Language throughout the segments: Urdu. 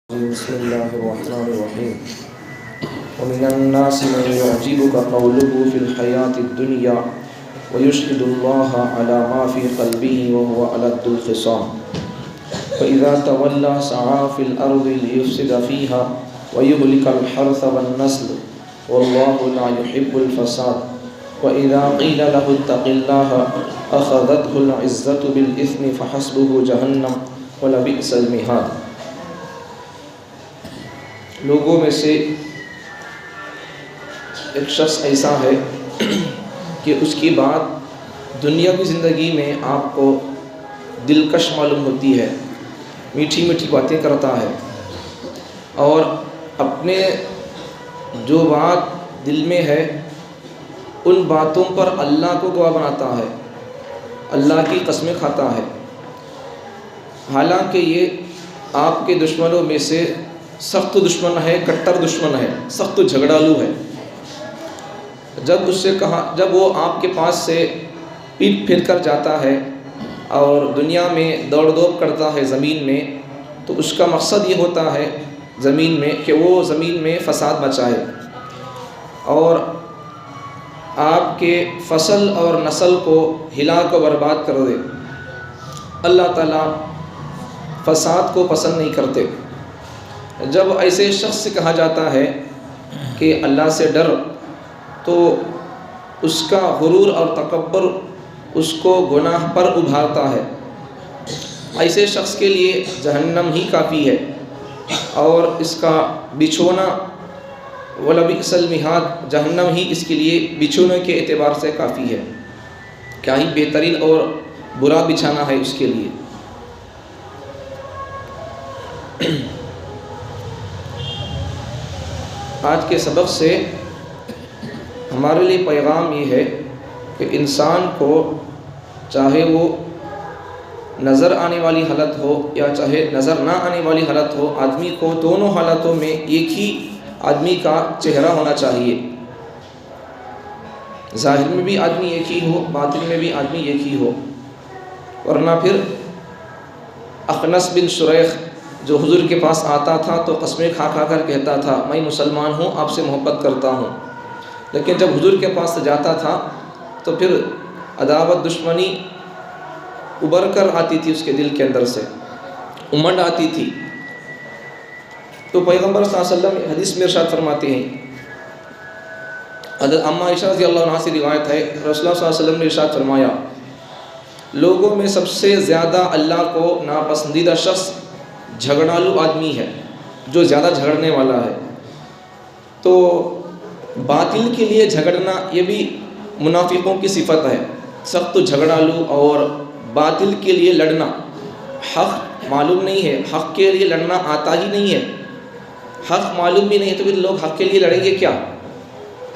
بسم الله الرحمن الرحيم ومن الناس من يعجبك قوله في الحياة الدنيا ويشهد الله على ما في قلبه وهو ألد الخصام فإذا تولى سعى في الأرض ليفسد فيها ويهلك الحرث والنسل والله لا يحب الفساد وإذا قيل له اتق الله أخذته العزة بالإثم فحسبه جهنم ولبئس المهاد. لوگوں میں سے ایک شخص ایسا ہے کہ اس کی بات دنیاوی زندگی میں آپ کو دلکش معلوم ہوتی ہے، میٹھی میٹھی باتیں کرتا ہے اور اپنے جو بات دل میں ہے ان باتوں پر اللہ کو گواہ بناتا ہے، اللہ کی قسمیں کھاتا ہے، حالانکہ یہ آپ کے دشمنوں میں سے سخت دشمن ہے، کٹر دشمن ہے، سخت جھگڑالو ہے. جب وہ آپ کے پاس سے پیٹ پھیر کر جاتا ہے اور دنیا میں دوڑ دوڑ کرتا ہے زمین میں، تو اس کا مقصد یہ ہوتا ہے زمین میں کہ وہ زمین میں فساد مچائے اور آپ کے فصل اور نسل کو ہلاک و برباد کر دے. اللہ تعالیٰ فساد کو پسند نہیں کرتے. جب ایسے شخص سے کہا جاتا ہے کہ اللہ سے ڈر، تو اس کا غرور اور تکبر اس کو گناہ پر ابھارتا ہے. ایسے شخص کے لیے جہنم ہی کافی ہے اور اس کا بچھونا وَلَبِئْسَ الْمِہَادُ، جہنم ہی اس کے لیے بچھونے کے اعتبار سے کافی ہے. کیا ہی بہترین اور برا بچھانا ہے اس کے لیے. آج کے سبق سے ہمارے لیے پیغام یہ ہے کہ انسان کو چاہے وہ نظر آنے والی حالت ہو یا چاہے نظر نہ آنے والی حالت ہو، آدمی کو دونوں حالتوں میں ایک ہی آدمی کا چہرہ ہونا چاہیے. ظاہر میں بھی آدمی ایک ہی ہو، باطن میں بھی آدمی ایک ہی ہو. ورنہ پھر اخنس بن شریح جو حضور کے پاس آتا تھا تو قسمیں کھا کھا کر کہتا تھا میں مسلمان ہوں، آپ سے محبت کرتا ہوں، لیکن جب حضور کے پاس جاتا تھا تو پھر عداوت دشمنی ابھر کر آتی تھی، اس کے دل کے اندر سے امنڈ آتی تھی. تو پیغمبر صلی اللہ علیہ وسلم حدیث میں ارشاد فرماتے ہیں، حضرت اماں عائشہ رضی اللہ عنہا سے روایت ہے، رسول اللہ صلی اللہ علیہ وسلم نے ارشاد فرمایا لوگوں میں سب سے زیادہ اللہ کو ناپسندیدہ شخص جھگڑالو آدمی ہے، جو زیادہ جھگڑنے والا ہے. تو باطل کے لیے جھگڑنا یہ بھی منافقوں کی صفت ہے، سخت جھگڑالو اور باطل کے لیے لڑنا. حق معلوم نہیں ہے، حق کے لیے لڑنا آتا ہی نہیں ہے، حق معلوم بھی نہیں ہے تو پھر لوگ حق کے لیے لڑیں گے کیا؟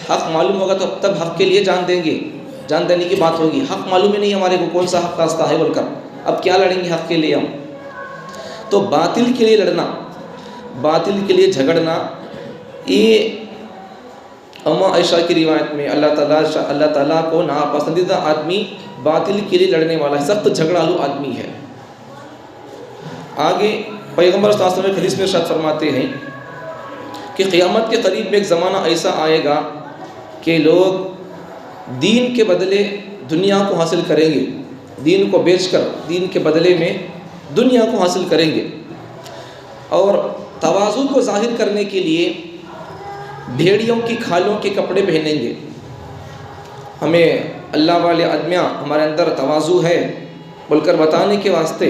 حق معلوم ہوگا تو تب حق کے لیے جان دیں گے، جان دینے کی بات ہوگی. حق معلوم ہی نہیں ہمارے کو کون سا حق راستہ ہے بول کر اب کیا لڑیں گے حق کے لیے ہم؟ تو باطل کے لیے لڑنا، باطل کے لیے جھگڑنا، یہ اماں عائشہ کی روایت میں اللہ تعالیٰ کو ناپسندیدہ آدمی باطل کے لیے لڑنے والا ہے، سخت جھگڑالو آدمی ہے. آگے پیغمبر صلی اللہ علیہ وسلم حدیث میں ارشاد فرماتے ہیں کہ قیامت کے قریب میں ایک زمانہ ایسا آئے گا کہ لوگ دین کے بدلے دنیا کو حاصل کریں گے، دین کو بیچ کر دین کے بدلے میں دنیا کو حاصل کریں گے، اور تواضع کو ظاہر کرنے کے لیے بھیڑیوں کی کھالوں کے کپڑے پہنیں گے. ہمیں اللہ والے آدمیاں ہمارے اندر تواضع ہے بول کر بتانے کے واسطے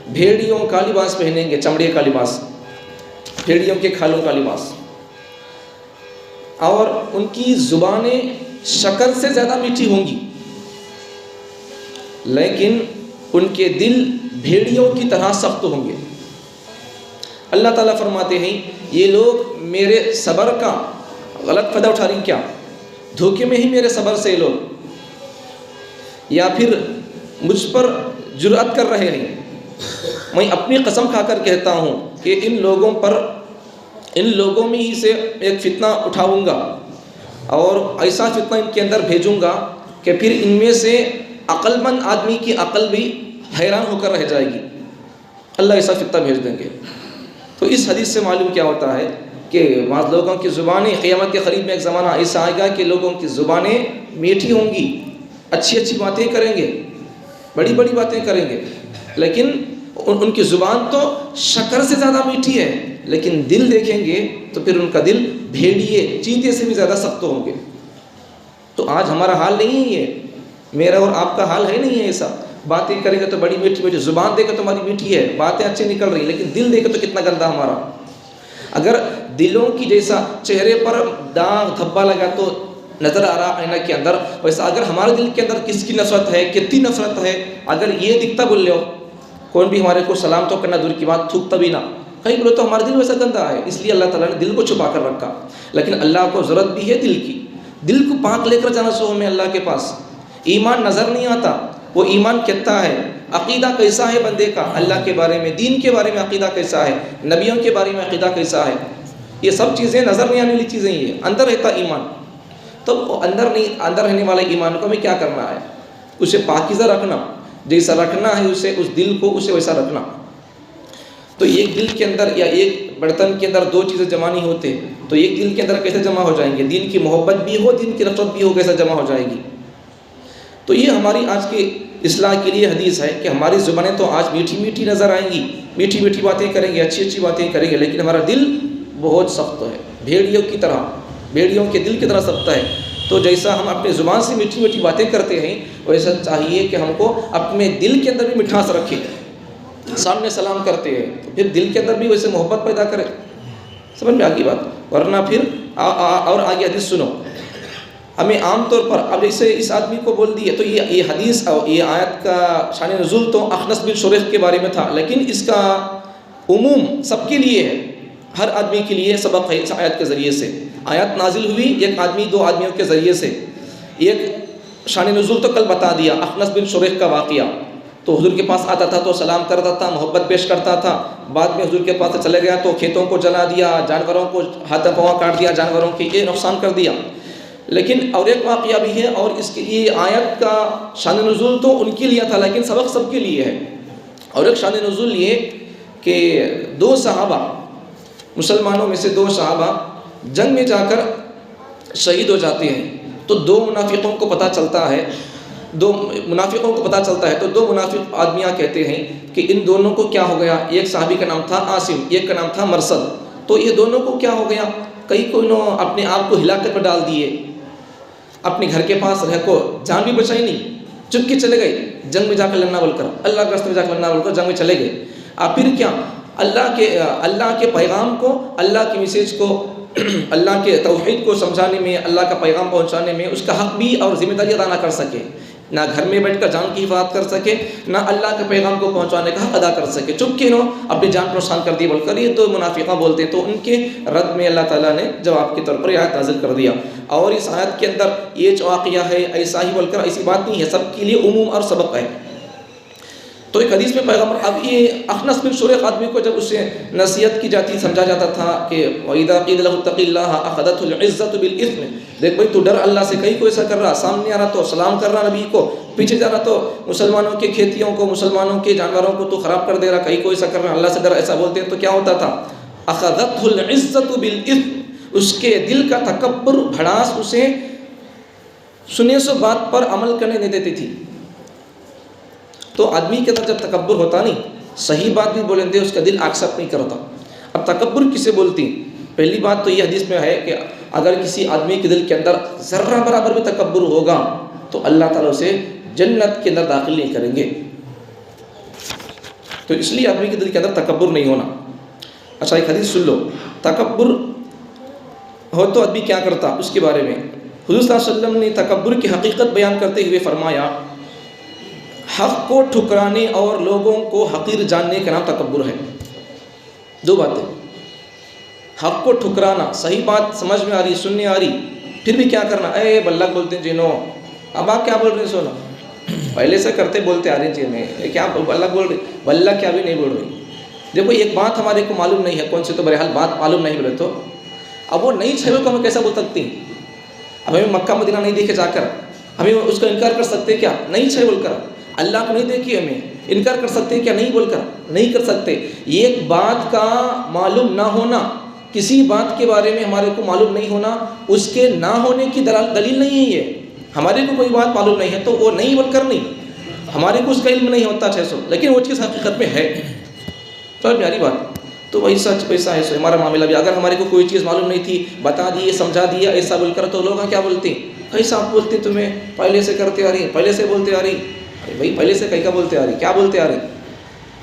بھیڑیوں کا لباس پہنیں گے، چمڑے کا لباس، بھیڑیوں کے کھالوں کا لباس. اور ان کی زبانیں شکر سے زیادہ میٹھی ہوں گی، لیکن ان کے دل بھیڑیوں کی طرح سخت ہوں گے. اللہ تعالیٰ فرماتے ہیں یہ لوگ میرے صبر کا غلط فائدہ اٹھا رہے ہیں، کیا دھوکے میں ہی میرے صبر سے لوگ، یا پھر مجھ پر جرأت کر رہے ہیں. میں اپنی قسم کھا کر کہتا ہوں کہ ان لوگوں میں ہی سے ایک فتنہ اٹھاؤں گا اور ایسا فتنہ ان کے اندر بھیجوں گا کہ پھر ان میں سے عقل مند آدمی کی عقل بھی حیران ہو کر رہ جائے گی. اللہ ایسا فتنہ بھیج دیں گے. تو اس حدیث سے معلوم کیا ہوتا ہے کہ بعض لوگوں کی زبانیں، قیامت کے قریب میں ایک زمانہ ایسا آئے گا کہ لوگوں کی زبانیں میٹھی ہوں گی، اچھی اچھی باتیں کریں گے، بڑی بڑی باتیں کریں گے، لیکن ان کی زبان تو شکر سے زیادہ میٹھی ہے، لیکن دل دیکھیں گے تو پھر ان کا دل بھیڑیے چینٹے سے بھی زیادہ سخت ہوں گے۔ تو آج ہمارا حال نہیں ہے یہ، میرا اور آپ کا حال ہے نہیں ہے ایسا، باتیں کریں گے تو بڑی میٹھی میٹھی، زبان دیکھے تو ہماری میٹھی ہے، باتیں اچھی نکل رہی، لیکن دل دیکھے تو کتنا گندا ہمارا۔ اگر دلوں کی جیسا چہرے پر داغ دھبا لگا تو نظر آ رہا آئینہ کے اندر، ویسا اگر ہمارے دل کے اندر کس کی نفرت ہے، کتنی نفرت ہے، اگر یہ دکھتا بول لو، کون بھی ہمارے کو سلام تو کرنا دور کی بات، تھوکتا بھی نہ، کہیں بولے تو ہمارا دل ویسا گندا ہے، اس لیے اللہ تعالیٰ نے دل کو چھپا کر رکھا۔ لیکن اللہ کو ضرورت بھی ہے دل کی، دل کو پاک لے کر جانا سو ہمیں اللہ کے پاس۔ ایمان نظر نہیں آتا، وہ ایمان کہتا ہے، عقیدہ کیسا ہے بندے کا اللہ کے بارے میں، دین کے بارے میں عقیدہ کیسا ہے، نبیوں کے بارے میں عقیدہ کیسا ہے، یہ سب چیزیں نظر نہیں آنے والی چیزیں ہی ہیں، اندر رہتا ایمان۔ تو اندر رہنے والے ایمان کو ہمیں کیا کرنا ہے، اسے پاکیزہ رکھنا، جیسا رکھنا ہے اسے، اس دل کو اسے ویسا رکھنا۔ تو ایک دل کے اندر یا ایک برتن کے اندر دو چیزیں جمع نہیں ہوتے، تو ایک دل کے اندر کیسے جمع ہو جائیں گے، دین کی محبت بھی ہو، دین کی نفرت بھی ہو، کیسے جمع ہو جائے گی۔ تو یہ ہماری آج کی اصلاح کے لیے حدیث ہے کہ ہماری زبانیں تو آج میٹھی میٹھی نظر آئیں گی، میٹھی میٹھی باتیں کریں گے، اچھی اچھی باتیں کریں گے، لیکن ہمارا دل بہت سخت ہے، بھیڑیوں کی طرح، بھیڑیوں کے دل کی طرح سخت ہے۔ تو جیسا ہم اپنی زبان سے میٹھی میٹھی باتیں کرتے ہیں، ویسا چاہیے کہ ہم کو اپنے دل کے اندر بھی مٹھاس رکھے۔ سامنے سلام کرتے ہیں تو پھر دل کے اندر بھی ویسے محبت پیدا کرے، سمجھ میں آگی بات، ورنہ پھر اور آگے حدیث سنو۔ ہمیں عام طور پر اب جیسے اس آدمی کو بول دیے، تو یہ حدیث اور یہ آیت کا شان نزول تو اخنس بن شریح کے بارے میں تھا، لیکن اس کا عموم سب کے لیے ہے، ہر آدمی کے لیے سبق ہے اس آیت کے ذریعے سے۔ آیت نازل ہوئی ایک آدمی دو آدمیوں کے ذریعے سے، ایک شان نزول تو کل بتا دیا، اخنس بن شریح کا واقعہ، تو حضور کے پاس آتا تھا تو سلام کرتا تھا، محبت پیش کرتا تھا، بعد میں حضور کے پاس سے چلے گیا تو کھیتوں کو جلا دیا، جانوروں کو ہاتھ پاؤں کاٹ دیا، جانوروں کی یہ نقصان کر دیا۔ لیکن اور ایک واقعہ بھی ہے، اور اس کے یہ آیت کا شان نزول تو ان کے لیے تھا، لیکن سبق سب کے لیے ہے۔ اور ایک شان نزول یہ کہ دو صحابہ، مسلمانوں میں سے دو صحابہ جنگ میں جا کر شہید ہو جاتے ہیں، تو دو منافقوں کو پتہ چلتا ہے، تو دو منافق آدمیاں کہتے ہیں کہ ان دونوں کو کیا ہو گیا، ایک صحابی کا نام تھا عاصم، ایک کا نام تھا مرثد، تو یہ دونوں کو کیا ہو گیا، کئی کو انہوں اپنے آپ کو ہلاکت میں ڈال دیے، اپنے گھر کے پاس رہ کو جان بھی بچائی نہیں، چپ کے چلے گئے جنگ میں جا کر لڑنا بول کر، اللہ کے راستے میں جا کر لڑنا بول کر جنگ میں چلے گئے۔ پھر کیا، اللہ کے پیغام کو، اللہ کی میسیج کو، اللہ کے توحید کو سمجھانے میں، اللہ کا پیغام پہنچانے میں اس کا حق بھی اور ذمہ داری ادا نہ کر سکے، نہ گھر میں بیٹھ کر جان کی حفاظت کر سکے، نہ اللہ کے پیغام کو پہنچانے کا حق ادا کر سکے، چپ کے اپنی جان کو نقصان کر دی بول کر یہ تو منافقہ بولتے، تو ان کے رد میں اللہ تعالیٰ نے جواب کے طور پر یہ آیت نازل کر دیا۔ اور اس آیت کے اندر یہ جو واقعہ ہے ایسا ہی بول کر ایسی بات نہیں ہے، سب کے لیے عموم اور سبق ہے۔ تو ایک حدیث میں پیغمبر، اب یہ اخنس بن شریح آدمی کو جب اسے نصیحت کی جاتی، سمجھا جاتا تھا کہ وَإِذَا قِيلَ لَهُ اتَّقِ اللَّهَ أَخَذَتْهُ الْعِزَّةُ بِالْإِثْمِ، دیکھ بھائی تو ڈر اللہ سے، کہیں کوئی ایسا کر رہا، سامنے آ رہا تو سلام کر رہا نبی کو، پیچھے جا رہا تو مسلمانوں کے کھیتیوں کو، مسلمانوں کے جانوروں کو تو خراب کر دے رہا، کہیں کوئی ایسا کر رہا، اللہ سے ڈر، ایسا بولتے ہیں تو کیا ہوتا تھا، أَخَذَتْهُ الْعِزَّةُ بِالْإِثْمِ، اس کے دل کا تکبر، بھڑاس اسے سنے سو بات پر عمل کرنے نہیں دیتی تھی۔ تو آدمی کے اندر جب تکبر ہوتا نہیں، صحیح بات بھی بولیں دے اس کا دل ایکسپٹ نہیں کرتا۔ اب تکبر کسے بولتی؟ پہلی بات تو یہ حدیث میں ہے کہ اگر کسی آدمی کے دل کے اندر ذرہ برابر بھی تکبر ہوگا تو اللہ تعالیٰ اسے جنت کے اندر داخل نہیں کریں گے۔ تو اس لیے آدمی کے دل کے اندر تکبر نہیں ہونا۔ اچھا ایک حدیث سن لو، تکبر ہو تو آدمی کیا کرتا اس کے بارے میں۔ حضور صلی اللہ علیہ وسلم نے تکبر کی حقیقت بیان کرتے ہوئے فرمایا، حق کو ٹھکرانے اور لوگوں کو حقیر جاننے کا نام تکبر ہے۔ دو باتیں، حق کو ٹھکرانا، صحیح بات سمجھ میں آ رہی، سننے آ رہی، پھر بھی کیا کرنا، اے بلّہ بولتے ہیں جنوں، اب آپ کیا بول رہے ہیں سونا، پہلے سے کرتے بولتے آ رہے ہیں جی میں کیا بلّہ بول رہے، بلّہ کیا بھی نہیں بول رہی۔ دیکھو ایک بات ہمارے کو معلوم نہیں ہے کون سی، تو بہرحال بات معلوم نہیں بولے تو اب وہ نہیں چھوے کو ہم کیسا بول سکتے ہیں؟ اب ہمیں مکہ مدینہ نہیں دیکھے جا کر ہمیں اس کا انکار کر سکتے کیا؟ نہیں چھوے بول کر اللہ کو نہیں دیکھی ہمیں، انکار کر سکتے ہیں کیا؟ نہیں بول کر نہیں کر سکتے۔ ایک بات کا معلوم نہ ہونا، کسی بات کے بارے میں ہمارے کو معلوم نہیں ہونا، اس کے نہ ہونے کی دلیل نہیں ہے یہ۔ ہمارے کو کوئی بات معلوم نہیں ہے تو وہ نہیں بول کر نہیں، ہمارے کو اس کا علم نہیں ہوتا 600، لیکن وہ چیز حقیقت میں ہے۔ تو پیاری بات، تو وہی سچ ویسا ہے ہمارا معاملہ بھی۔ اگر ہمارے کو کوئی چیز معلوم نہیں تھی، بتا دیے، سمجھا دیا ایسا بول کر، تو لوگ کیا بولتے ہیں؟ کیسا آپ بولتے ہیں، تمہیں پہلے سے کرتے آ رہی، پہلے سے بولتے آ رہی۔ ارے بھائی پہلے سے کہیں کا بولتے آ رہی، کیا بولتے آ رہی؟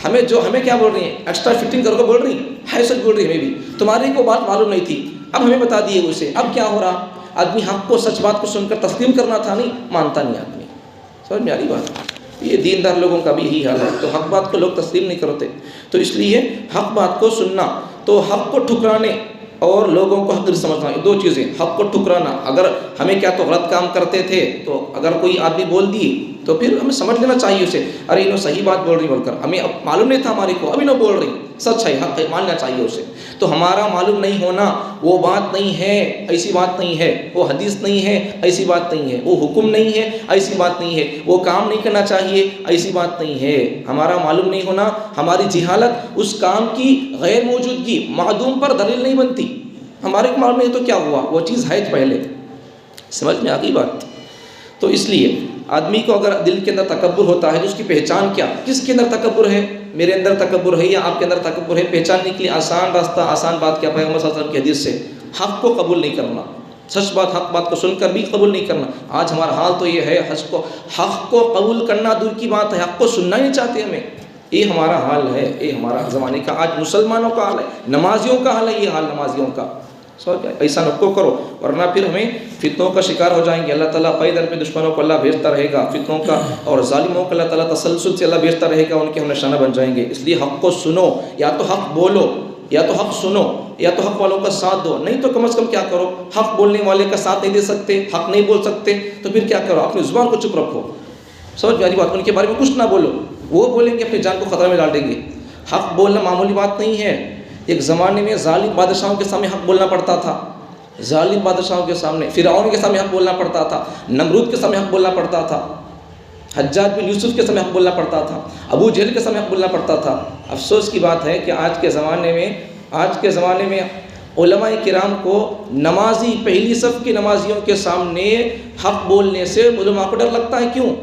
ہمیں کیا بول رہی ہیں؟ ایکسٹرا فٹنگ کر کے بول رہی ہے، سچ بول رہی ہے۔ ہمیں بھی تمہاری کو بات معلوم نہیں تھی، اب ہمیں بتا دیے اسے، اب کیا ہو رہا؟ آدمی حق کو، سچ بات کو سن کر تسلیم کرنا تھا، نہیں مانتا نہیں آدمی۔ سمجھ میں آ رہی بات؟ یہ دیندار لوگوں کا بھی یہی حال ہے، تو حق بات کو لوگ تسلیم نہیں کرتے۔ تو اس لیے حق بات کو سننا، تو حق کو ٹھکرانے اور لوگوں کو حق سمجھنا، یہ دو چیزیں۔ حق کو ٹھکرانا، اگر ہمیں کیا تو غلط کام کرتے تھے، تو اگر کوئی آدمی بول دیے تو پھر ہمیں سمجھ لینا چاہیے اسے، ارے انہوں صحیح بات بول رہی بول کر، ہمیں اب معلوم نہیں تھا ہمارے کو، ابھی نہ بول رہی، سچ ہے، حق ہے، ماننا چاہیے اسے۔ تو ہمارا معلوم نہیں ہونا وہ بات نہیں ہے، ایسی بات نہیں ہے، وہ حدیث نہیں ہے، ایسی بات نہیں ہے، وہ حکم نہیں ہے، ایسی بات نہیں ہے، وہ کام نہیں کرنا چاہیے، ایسی بات نہیں ہے۔ ہمارا معلوم نہیں ہونا، ہماری جہالت اس کام کی غیر موجودگی، معدوم پر دلیل نہیں بنتی۔ ہمارے کو معلوم نہیں تو کیا ہوا، وہ چیز ہے پہلے۔ سمجھ میں آ گئی بات؟ تو اس لیے آدمی کو اگر دل کے اندر تکبر ہوتا ہے تو اس کی پہچان کیا؟ کس کے اندر تکبر ہے؟ میرے اندر تکبر ہے یا آپ کے اندر تکبر ہے؟ پہچاننے کے لیے آسان راستہ، آسان بات کیا؟ پیغمبر صلی اللہ علیہ وسلم کی حدیث سے حق کو قبول نہیں کرنا، سچ بات، حق بات کو سن کر بھی قبول نہیں کرنا۔ آج ہمارا حال تو یہ ہے، حق کو قبول کرنا دور کی بات ہے، حق کو سننا ہی نہیں چاہتے ہمیں۔ یہ ہمارا حال ہے، یہ ہمارا زمانے کا آج مسلمانوں کا حال ہے، نمازیوں کا حال ہے، یہ حال نمازیوں کا۔ ایسا نہ کرو، ورنہ پھر ہمیں فتنوں کا شکار ہو جائیں گے۔ اللہ تعالیٰ پیدر میں دشمنوں کو اللہ بھیجتا رہے گا فتنوں کا، اور ظالموں کو اللہ تعالیٰ تسلسل سے اللہ بھیجتا رہے گا، ان کے ہم نشانہ بن جائیں گے۔ اس لیے حق کو سنو، یا تو حق بولو، یا تو حق سنو، یا تو حق والوں کا ساتھ دو، نہیں تو کم از کم کیا کرو، حق بولنے والے کا ساتھ نہیں دے سکتے، حق نہیں بول سکتے، تو پھر کیا کرو، اپنی زبان کو چپ رکھو۔ سمجھ میں آ رہی بات؟ ان کے بارے میں کچھ نہ بولو، وہ بولیں گے اپنی جان کو خطرہ میں ڈال دیں گے۔ حق بولنا معمولی بات نہیں ہے۔ ایک زمانے میں ظالم بادشاہوں کے سامنے حق بولنا پڑتا تھا، ظالم بادشاہوں کے سامنے، فرعون کے سامنے حق بولنا پڑتا تھا، نمرود کے سامنے حق بولنا پڑتا تھا، حجاج بن یوسف کے سامنے حق بولنا پڑتا تھا، ابو جہل کے سامنے حق بولنا پڑتا تھا۔ افسوس کی بات ہے کہ آج کے زمانے میں علماء کرام کو نمازی، پہلی صف کے نمازیوں کے سامنے حق بولنے سے علماء کو ڈر لگتا ہے۔ کیوں؟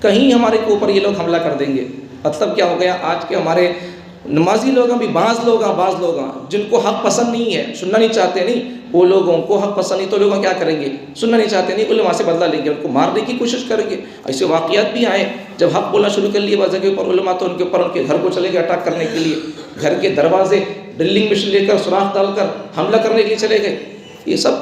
کہیں ہمارے کے اوپر یہ لوگ حملہ کر دیں گے۔ مطلب کیا ہو گیا، آج کے ہمارے نمازی لوگ بھی بعض لوگ جن کو حق پسند نہیں ہے، سننا نہیں چاہتے، نہیں وہ لوگوں کو حق پسند نہیں تو لوگ کیا کریں گے، سننا نہیں چاہتے، نہیں علماء سے بدلہ لیں گے، ان کو مارنے کی کوشش کریں گے۔ ایسے واقعات بھی آئے، جب حق بولنا شروع کر لیے بعض جگہ پر علماء، تو ان کے اوپر ان کے گھر کو چلے گئے اٹیک کرنے کے لیے، گھر کے دروازے ڈرلنگ مشین لے کر سوراخ ڈال کر حملہ کرنے کے لیے چلے گئے۔ یہ سب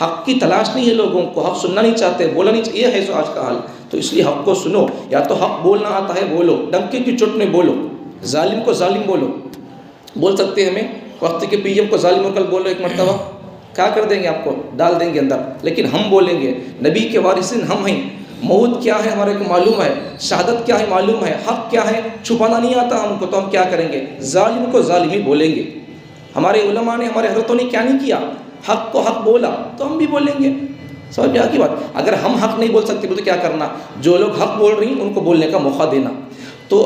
حق کی تلاش نہیں ہے، لوگوں کو حق سننا نہیں چاہتے، بولنا نہیں چاہیے، یہ ہے جو آج کا حال۔ تو اس لیے حق کو سنو، یا تو حق بولنا آتا ہے بولو، ڈنکے کی چوٹ میں بولو، ظالم کو ظالم بولو، بول سکتے ہیں ہمیں وقت کے پی ایم کو ظالم کل بولو ایک مرتبہ، کیا کر دیں گے، آپ کو ڈال دیں گے اندر، لیکن ہم بولیں گے، نبی کے وارثین ہم ہیں، موت کیا ہے ہمارے کو معلوم ہے، شہادت کیا ہے معلوم ہے، حق کیا ہے چھپانا نہیں آتا ہم کو، تو ہم کیا کریں گے، ظالم کو ظالم ہی بولیں گے۔ ہمارے علماء نے، ہمارے حضرتوں نے کیا نہیں کیا، حق کو حق بولا تو ہم بھی بولیں گے۔ سمجھ میں آ گئی بات؟ اگر ہم حق نہیں بول سکتے تو کیا کرنا، جو لوگ حق بول رہی ہیں ان کو بولنے کا موقع دینا۔ تو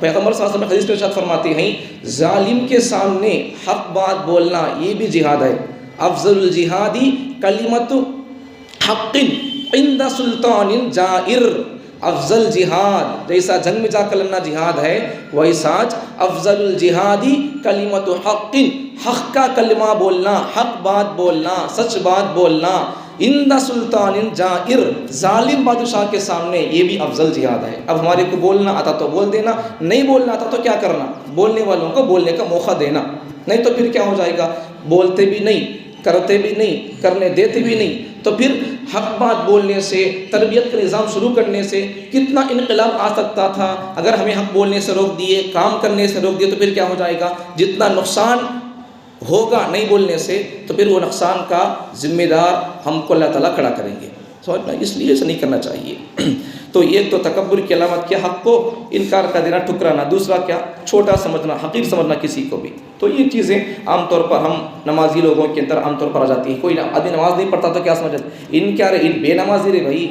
پیغمبر صلی اللہ علیہ وسلم حدیث میں ارشاد فرماتے ہیں، ظالم کے سامنے حق بات بولنا یہ بھی جہاد ہے۔ افضل الجہادی کلمت حق عند سلطان جائر۔ افضل جہاد، جیسا جنگ میں جا کر لڑنا جہاد ہے، ویسا افضل الجہادی کلمت حق، حق کا کلمہ بولنا، حق بات بولنا، سچ بات بولنا، عند سلطان جائر، ظالم بادشاہ کے سامنے، یہ بھی افضل جہاد ہے۔ اب ہمارے کو بولنا آتا تو بول دینا، نہیں بولنا آتا تو کیا کرنا، بولنے والوں کو بولنے کا موقع دینا، نہیں تو پھر کیا ہو جائے گا، بولتے بھی نہیں، کرتے بھی نہیں، کرنے دیتے بھی نہیں، تو پھر حق بات بولنے سے، تربیت کا نظام شروع کرنے سے کتنا انقلاب آ سکتا تھا۔ اگر ہمیں حق بولنے سے روک دیے، کام کرنے سے روک دیے، تو پھر کیا ہو جائے گا، جتنا نقصان ہوگا نہیں بولنے سے، تو پھر وہ نقصان کا ذمہ دار ہم کو اللہ تعالیٰ کھڑا کریں گے۔ سمجھنا، اس لیے ایسا نہیں کرنا چاہیے۔ تو ایک تو تکبر کی علامت کیا، حق کو انکار کر دینا، ٹھکرانا، دوسرا کیا، چھوٹا سمجھنا، حقیر سمجھنا کسی کو بھی۔ تو یہ چیزیں عام طور پر ہم نمازی لوگوں کے اندر عام طور پر آ جاتی ہیں۔ کوئی آدمی نماز نہیں پڑھتا تو کیا سمجھتا، ان کیا رہے، ان بے نمازی رہے بھائی،